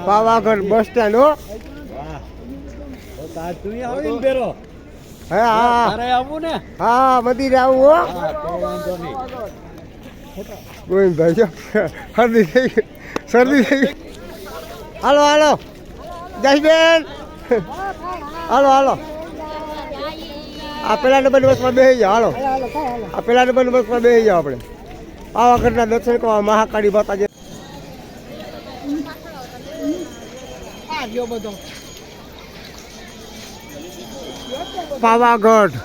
Pavagadh bus stand હો. હા મંદિરે આવું હો. ગોવિંદભાઈ શરદી થઈ ગઈ, શરદી થઈ ગઈ. હાલો હાલો જયબેન, હાલો હાલો. આ પેલા નંબરની બસમાં બેસી જાઓ. હાલો આ પેલા નંબરની બસમાં બેસી જાઓ. આપણે પાવાગઢના દર્શન કરવા મહાકાળી માતાજી. પાવાગઢ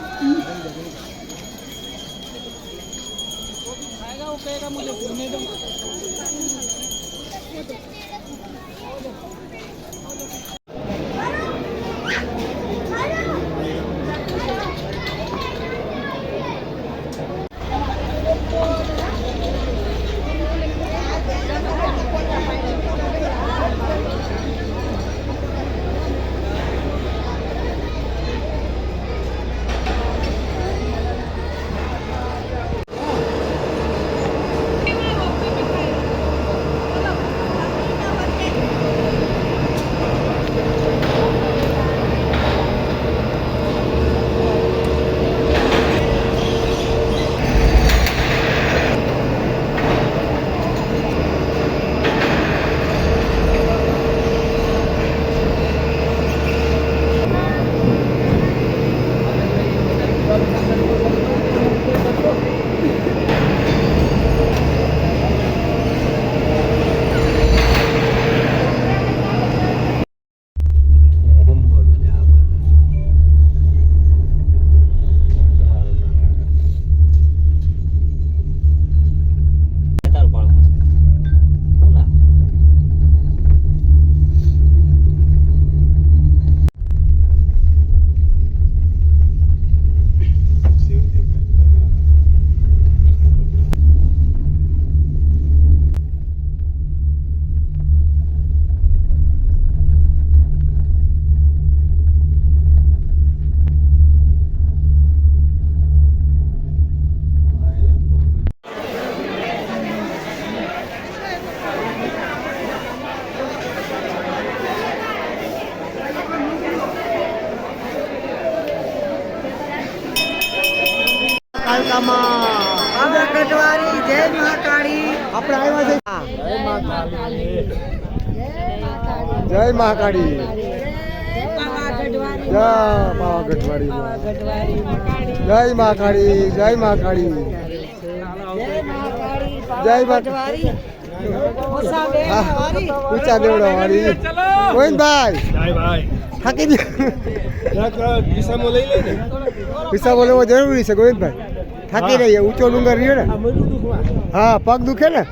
પાવાગઢવાળી જય મહાકાળી. આપણે આવ્યા છે જય મહાકાળી. જય પાવાગઢવાળી જય મહાકાળી. જય મહાકાળી જય મહાકાળી. ઊંચા દેવડા વાળી ગોવિંદભાઈ થાકી દે. હિસાબો લેવો જરૂરી છે ગોવિંદભાઈ. થાકી રહીએ. ઊંચો ડુંગર રહ્યો ને. હા પગ દુખે ને.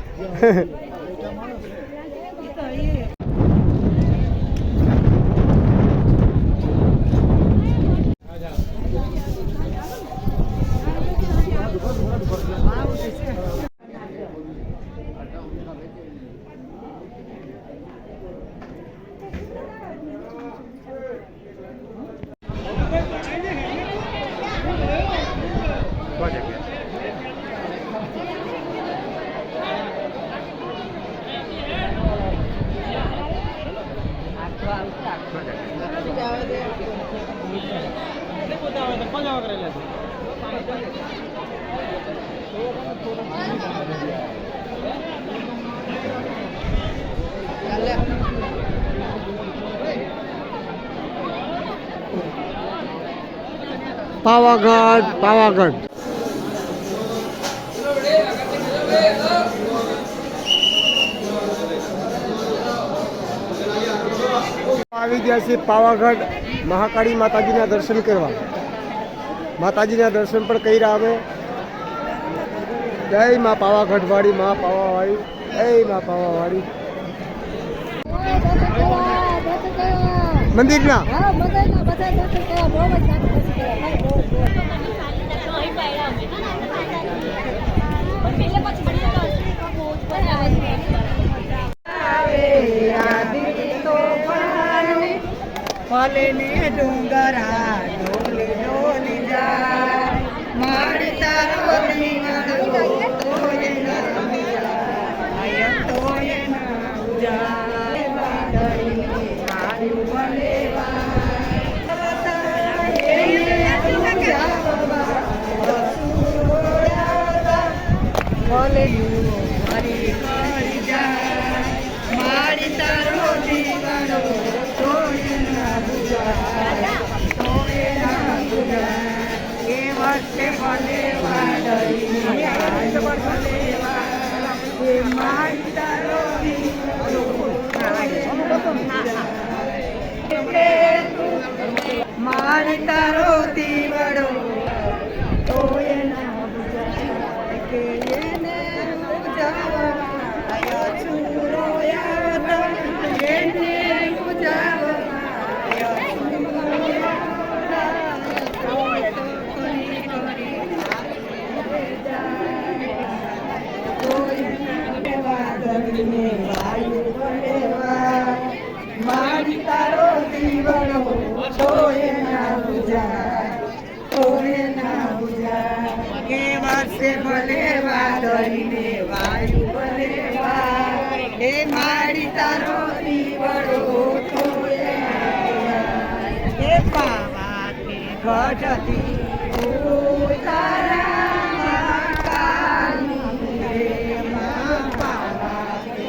પાવાગઢ પાવાગઢ આવી ગયા છે પાવાગઢ મહાકાળી માતાજીના દર્શન કરવા. માતાજીના દર્શન પણ કર્યા અમે. જય માં પાવાગઢ વાળી, માં પાવાવાળી, જય માં પાવાવાળી. મંદિરના ભલે ને ડુંગરા ડોલી ડોલી જાય મારી તારો દીવાળો તોય ના જાય તોય ના જાય ભલેલું મારી કરી જાય મારી તારો દીવાનો તોય ના બુજાય તોય ના બુજાય એ વર્ષે ભલે વાદળી એ મારી તારો મારી તારો દીવડો તોય ના બુજાય કે એને બુજાવવા છૂરો આવતો એને બુજાવવા મારી તારો દીવડો તોય ના બુજાય તોય ના બુજાય કે વર્ષે ભલે વાદળીને વાયુ ભલે એ મારી તારો દીવડો તોય ના બુજાય એ પાવા કે ઘટતી તારા કાલી રે મા પાવા કે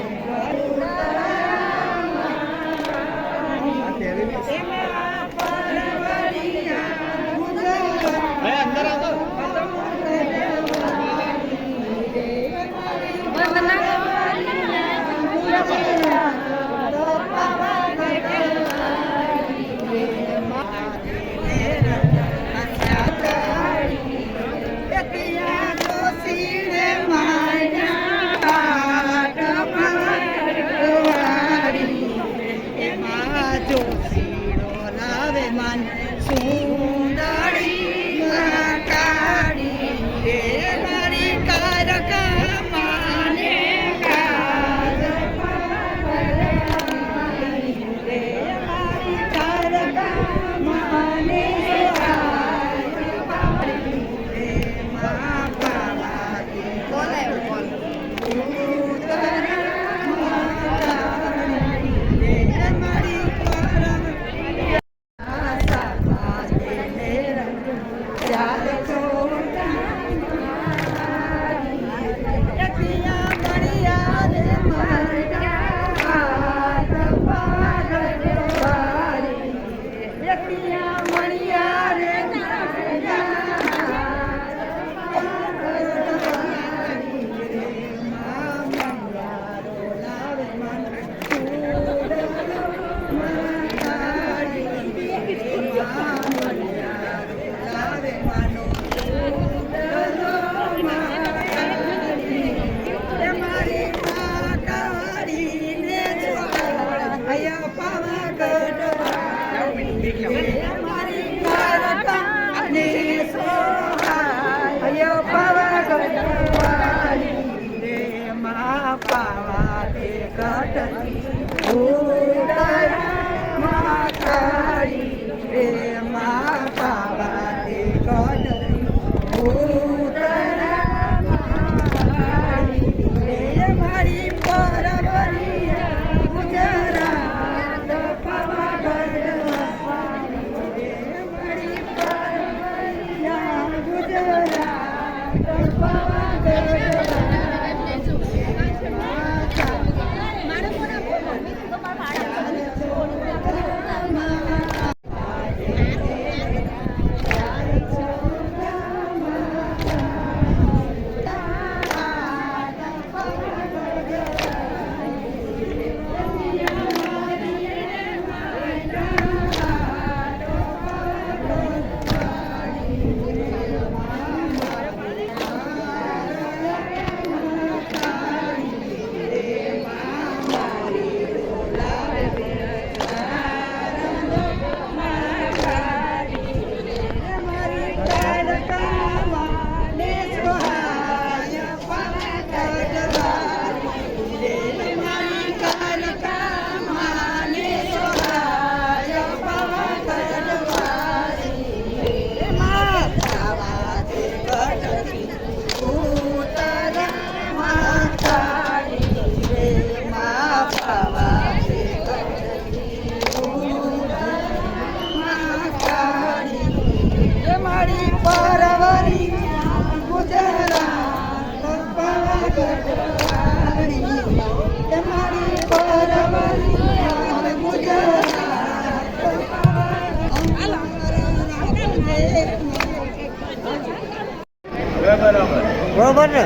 બરોબર ને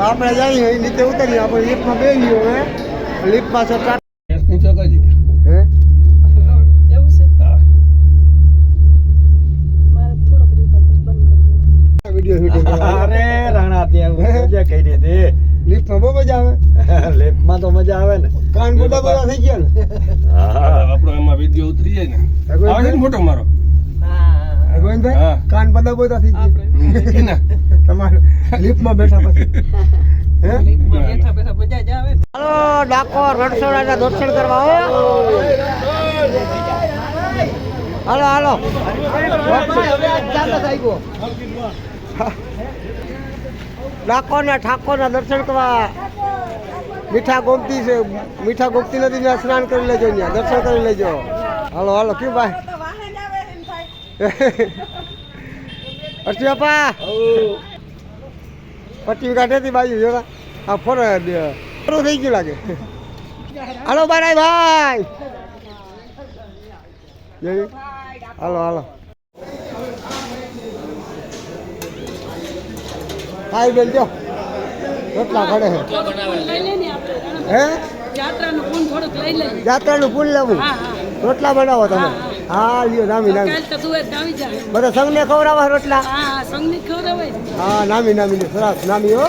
આપણે જઈએ નીચે ઉતરીએ આપણે લિફ્ટમાં બેસી હવે લિફ્ટ પાછળ ગેસની ચોકાઈ દીધી હે એવું છે હા મારે થોડો બધું બંધ કરી વિડીયો શૂટિંગ અરે રાણા ત્યાં મજા કરી દીધી લિફ્ટમાં બહુ મજા આવે લેફ્ટમાં તો મજા આવે ને કાન બધા બધા થઈ ગયા ને હા આપણો એમાં વિડીયો ઉતરી જાય ને આવે છે ને ફોટો મારો ગોવિંદભાઈ હા. કાન બધા બધા થઈ ગયા ઠીક ને તમારે લિફ્ટમાં બેઠા પછી હે બેઠા બેઠા મજા જ આવે હાલો ડાકોર રણછોડના દર્શન કરવા હો હાલો હાલો ડાકોરના ઠાકોરના દર્શન કરવા મીઠા ગોમતી છે મીઠા ગોમતી નદીના સ્નાન કરી લેજો ત્યાં દર્શન કરી લેજો હાલો હાલો કેવું ભાઈ અર્ચી બાપા પટ્ટી કાઢેતી બાજુ જોવા આ ફોર પૂરું થઈ ગયું લાગે હાલો બારાય ભાઈ જોયું? હાલો હાલો હાય બેન જો રોટલા ઘડે છે લઈ લે ને આપણે હે યાત્રાનું પૂન થોડુંક લઈ લઈએ જાત્રાનું પૂન લેવું હા હા રોટલા બનાવો તમે હા લ્યો નામી નામી કાલ તો તું આવી જાય બધા સંઘને ખવડાવવા રોટલા હા સંગીત ખવડાવે હા નામી નામી સરસ નામી હો